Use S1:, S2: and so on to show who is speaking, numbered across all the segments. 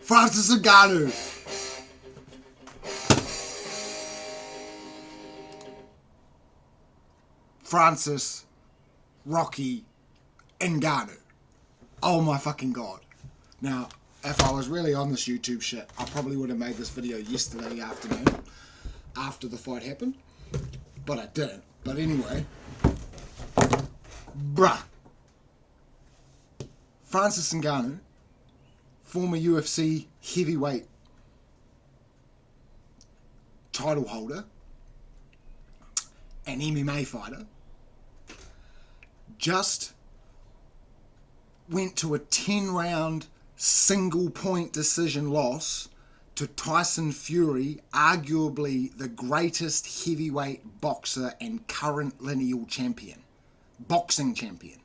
S1: Francis Ngannou. Francis Rocky Ngannou. Oh my fucking god. Now, if I was really on this YouTube shit, I probably would have made this video yesterday afternoon after the fight happened, but I didn't. But anyway, bruh. Francis Ngannou, former UFC heavyweight title holder and MMA fighter, just went to a 10-round single-point decision loss to Tyson Fury, arguably the greatest heavyweight boxer and current lineal champion, boxing champion.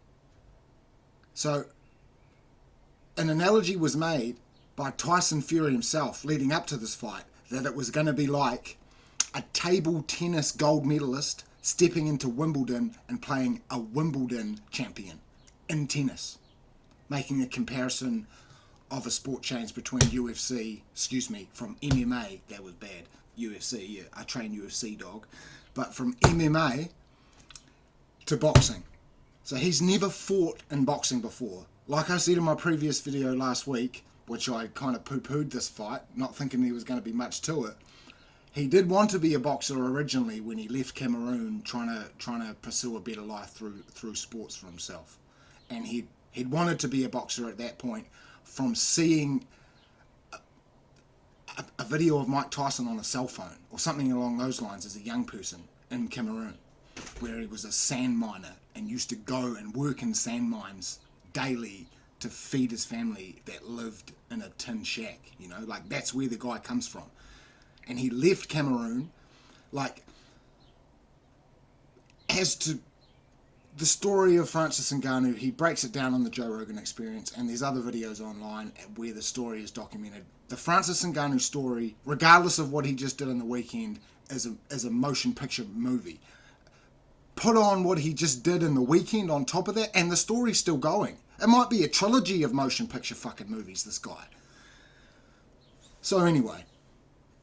S1: So, an analogy was made by Tyson Fury himself leading up to this fight that it was going to be like a table tennis gold medalist stepping into Wimbledon and playing a Wimbledon champion in tennis, making a comparison of a sport change between from MMA, that was bad, UFC, yeah, I train UFC dog, but from MMA to boxing. So he's never fought in boxing before. Like I said in my previous video last week, which I kind of poo-pooed this fight, not thinking there was going to be much to it, he did want to be a boxer originally when he left Cameroon, trying to pursue a better life through sports for himself. And he'd wanted to be a boxer at that point from seeing a video of Mike Tyson on a cell phone or something along those lines as a young person in Cameroon, where he was a sand miner and used to go and work in sand mines daily to feed his family that lived in a tin shack, you know, like that's where the guy comes from. And he left Cameroon, like, as to the story of Francis Ngannou, he breaks it down on the Joe Rogan Experience, and there's other videos online where the story is documented. The Francis Ngannou story, regardless of what he just did in the weekend, is a motion picture movie. Put on what he just did in the weekend on top of that, and the story's still going. It might be a trilogy of motion picture fucking movies, this guy. So anyway,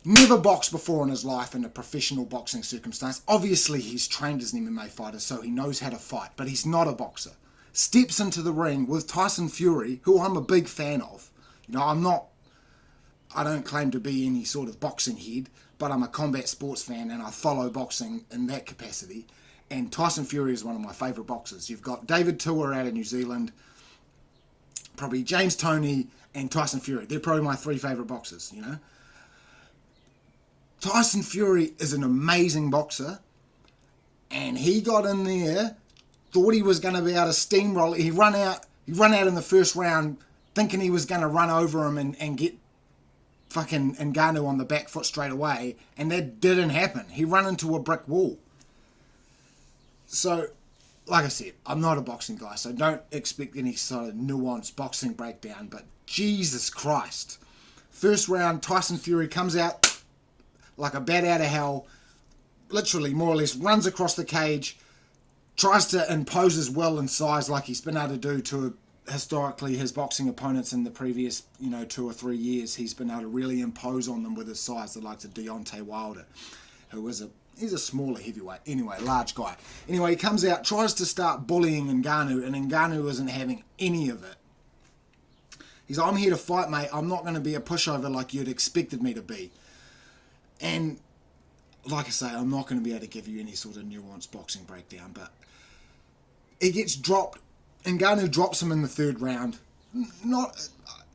S1: never boxed before in his life in a professional boxing circumstance. Obviously, he's trained as an MMA fighter, so he knows how to fight, but he's not a boxer. Steps into the ring with Tyson Fury, who I'm a big fan of. You know, I don't claim to be any sort of boxing head, but I'm a combat sports fan and I follow boxing in that capacity. And Tyson Fury is one of my favourite boxers. You've got David Tua out of New Zealand, probably James Toney and Tyson Fury. They're probably my three favourite boxers, you know. Tyson Fury is an amazing boxer, and he got in there, thought he was going to be able to steamroll it. He run out in the first round thinking he was going to run over him and get fucking Ngannou on the back foot straight away, and that didn't happen. He ran into a brick wall. So, like I said, I'm not a boxing guy, so don't expect any sort of nuanced boxing breakdown, but Jesus Christ. First round, Tyson Fury comes out like a bat out of hell, literally, more or less, runs across the cage, tries to impose his will and size like he's been able to do to historically his boxing opponents in the previous, 2 or 3 years. He's been able to really impose on them with his size, the likes of Deontay Wilder, who is he's a smaller heavyweight, anyway, large guy. Anyway, he comes out, tries to start bullying Ngannou, and Ngannou isn't having any of it. He's like, I'm here to fight, mate. I'm not going to be a pushover like you'd expected me to be. And, like I say, I'm not going to be able to give you any sort of nuanced boxing breakdown, but he gets dropped. Ngannou drops him in the third round. Not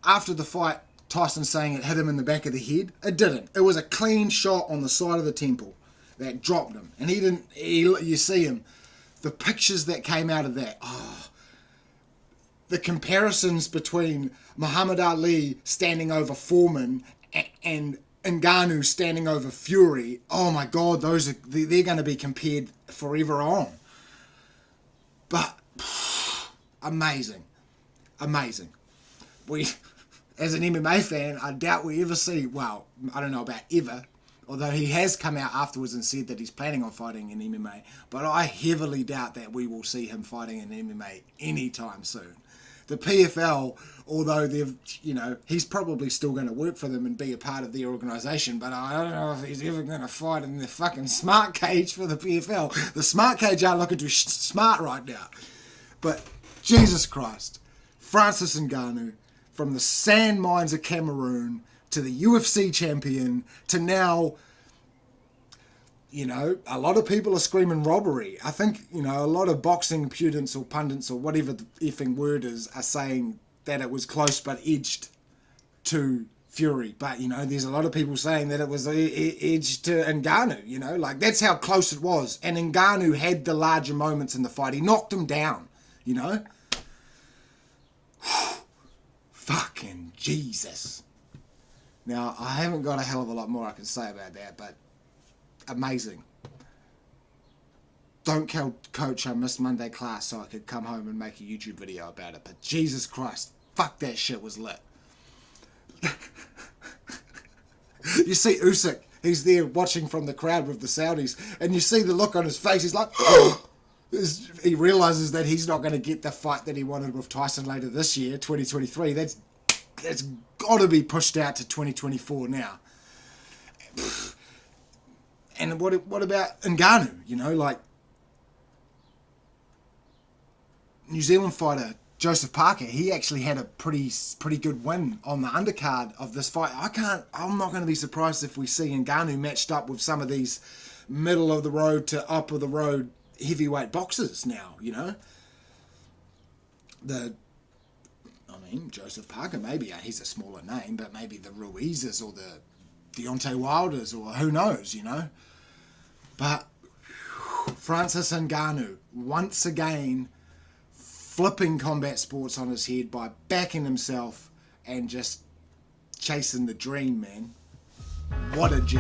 S1: after the fight, Tyson saying it hit him in the back of the head. It didn't. It was a clean shot on the side of the temple that dropped him. And you see him. The pictures that came out of that. Oh, the comparisons between Muhammad Ali standing over Foreman and Ngannou standing over Fury. Oh my God, they're going to be compared forever on. But amazing. We, as an MMA fan, I doubt we ever see, well, I don't know about ever, although he has come out afterwards and said that he's planning on fighting in MMA, but I heavily doubt that we will see him fighting in MMA anytime soon. the PFL, although they've, you know, he's probably still going to work for them and be a part of their organisation, but I don't know if he's ever going to fight in the fucking smart cage for the PFL. The smart cage aren't looking too smart right now. But Jesus Christ, Francis Ngannou, from the sand mines of Cameroon to the UFC champion to now, you know, a lot of people are screaming robbery. I think, you know, a lot of boxing pundits or whatever the effing word is are saying that it was close but edged to Fury. But, you know, there's a lot of people saying that it was edged to Ngannou, you know. Like, that's how close it was. And Ngannou had the larger moments in the fight. He knocked him down, you know. Fucking Jesus. Now, I haven't got a hell of a lot more I can say about that, but amazing. Don't tell Coach I missed Monday class so I could come home and make a YouTube video about it, but Jesus Christ, fuck, that shit was lit. You see Usyk, he's there watching from the crowd with the Saudis, and you see the look on his face, he's like, oh! He realises that he's not going to get the fight that he wanted with Tyson later this year, 2023. That's got to be pushed out to 2024 now. And what about Ngannou? You know, like, New Zealand fighter Joseph Parker, he actually had a pretty good win on the undercard of this fight. I'm not going to be surprised if we see Ngannou matched up with some of these middle of the road to up of the road heavyweight boxers now, you know. Joseph Parker, maybe he's a smaller name, but maybe the Ruizes or the Deontay Wilders or who knows, you know. But Francis Ngannou, once again, flipping combat sports on his head by backing himself and just chasing the dream, man. What a G.